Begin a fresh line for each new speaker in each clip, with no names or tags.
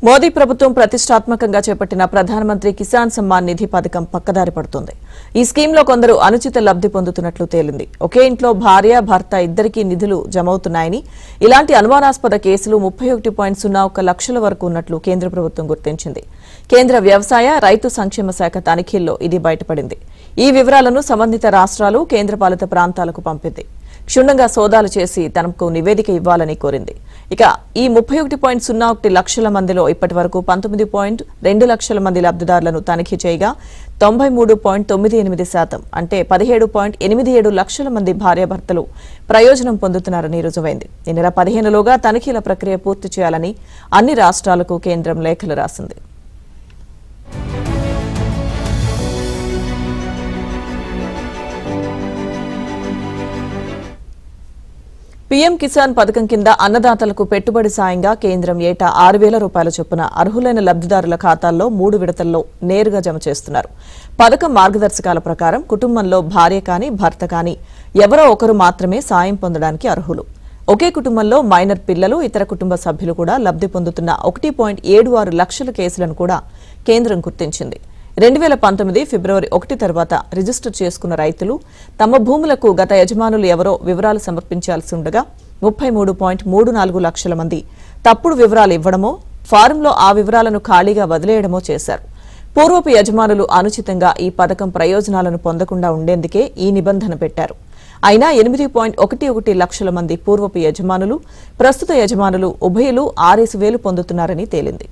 మోదీ ప్రభుత్వం ప్రతిష్టాత్మకంగా చేపట్టిన ప్రధానమంత్రి కిసాన్ సమ్మాన్ నిధి పథకం పక్కదారి పడుతోంది. ఈ స్కీమ్లో కొందరు అనుచిత లబ్ధి పొందుతున్నట్లు తేలింది. ఒకే ఇంట్లో భార్య, భర్త ఇద్దరికీ నిధులు జమవుతున్నాయని, ఇలాంటి అనుమానాస్పద కేసులు 31.01 లక్షల వరకు ఉన్నట్లు కేంద్ర ప్రభుత్వం గుర్తించింది. కేంద్ర వ్యవసాయ, రైతు సంక్షేమ శాఖ తనిఖీల్లో ఇది బయటపడింది. ఈ వివరాలను సంబంధిత రాష్ట్రాలు, కేంద్రపాలిత ప్రాంతాలకు పంపింది. క్షుణ్ణంగా సోదాలు చేసి తనకు నివేదిక ఇవ్వాలని కోరింది. ఇక ఈ 31.01 లక్షల మందిలో ఇప్పటి వరకు 19.2 లక్షల మంది లబ్ధిదారులను తనిఖీ చేయగా 93.98% అంటే 17.87 లక్షల మంది భార్యాభర్తలు ప్రయోజనం పొందుతున్నారని రుజువైంది. ఈ నెల 15లోగా తనిఖీల ప్రక్రియ పూర్తి చేయాలని అన్ని రాష్ట్రాలకు కేంద్రం లేఖలు రాసింది. పీఎం కిసాన్ పథకం కింద అన్నదాతలకు పెట్టుబడి సాయంగా కేంద్రం ఏటా 6,000 రూపాయల చొప్పున అర్హులైన లబ్ధిదారుల ఖాతాల్లో 3 విడతల్లో నేరుగా జమ చేస్తున్నారు. పథకం మార్గదర్శకాల ప్రకారం కుటుంబంలో భార్య కానీ, భర్త కానీ ఎవరో ఒకరు మాత్రమే సాయం పొందడానికి అర్హులు. ఒకే కుటుంబంలో మైనర్ పిల్లలు, ఇతర కుటుంబ సభ్యులు కూడా లబ్ధి పొందుతున్న 1.76 లక్షల కేసులను కూడా కేంద్రం గుర్తించింది. 2019 ఫిబ్రవరి 1 తర్వాత రిజిస్టర్ చేసుకున్న రైతులు తమ భూములకు గత యజమానులు ఎవరో వివరాలు సమర్పించాల్సి ఉండగా 33.34 లక్షల మంది తప్పుడు వివరాలు ఇవ్వడమో, ఫారంలో ఆ వివరాలను ఖాళీగా వదిలేయడమో చేశారు. పూర్వపు యజమానులు అనుచితంగా ఈ పథకం ప్రయోజనాలను పొందకుండా ఉండేందుకే ఈ నిబంధన పెట్టారు. అయినా 8.11 లక్షల మంది పూర్వపు యజమానులు, ప్రస్తుత యజమానులు ఉభయులు 6,000 పొందుతున్నారని తేలింది.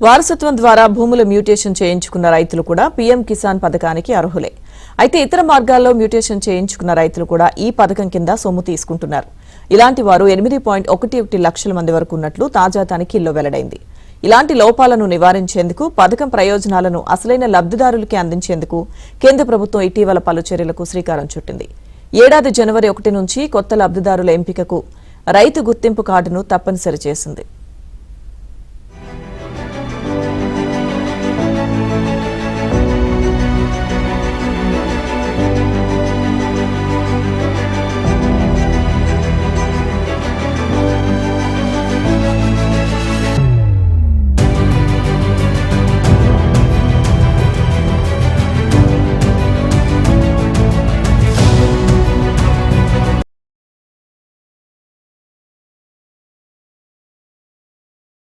వారసత్వం ద్వారా భూముల మ్యూటేషన్ చేయించుకున్న రైతులు కూడా పీఎం కిసాన్ పథకానికి అర్హులే. అయితే ఇతర మార్గాల్లో మ్యూటేషన్ చేయించుకున్న రైతులు కూడా ఈ పథకం కింద సొమ్ము తీసుకుంటున్నారు. ఇలాంటి వారు 8.11 లక్షల మంది వరకు ఉన్నట్లు తాజా తనిఖీల్లో వెల్లడైంది. ఇలాంటి లోపాలను నివారించేందుకు, పథకం ప్రయోజనాలను అసలైన లబ్ధిదారులకే అందించేందుకు కేంద్ర ప్రభుత్వం ఇటీవల పలు చర్యలకు శ్రీకారం చుట్టింది. ఏడాది జనవరి 1 నుంచి కొత్త లబ్ధిదారుల ఎంపికకు రైతు గుర్తింపు కార్డును తప్పనిసరి చేసింది.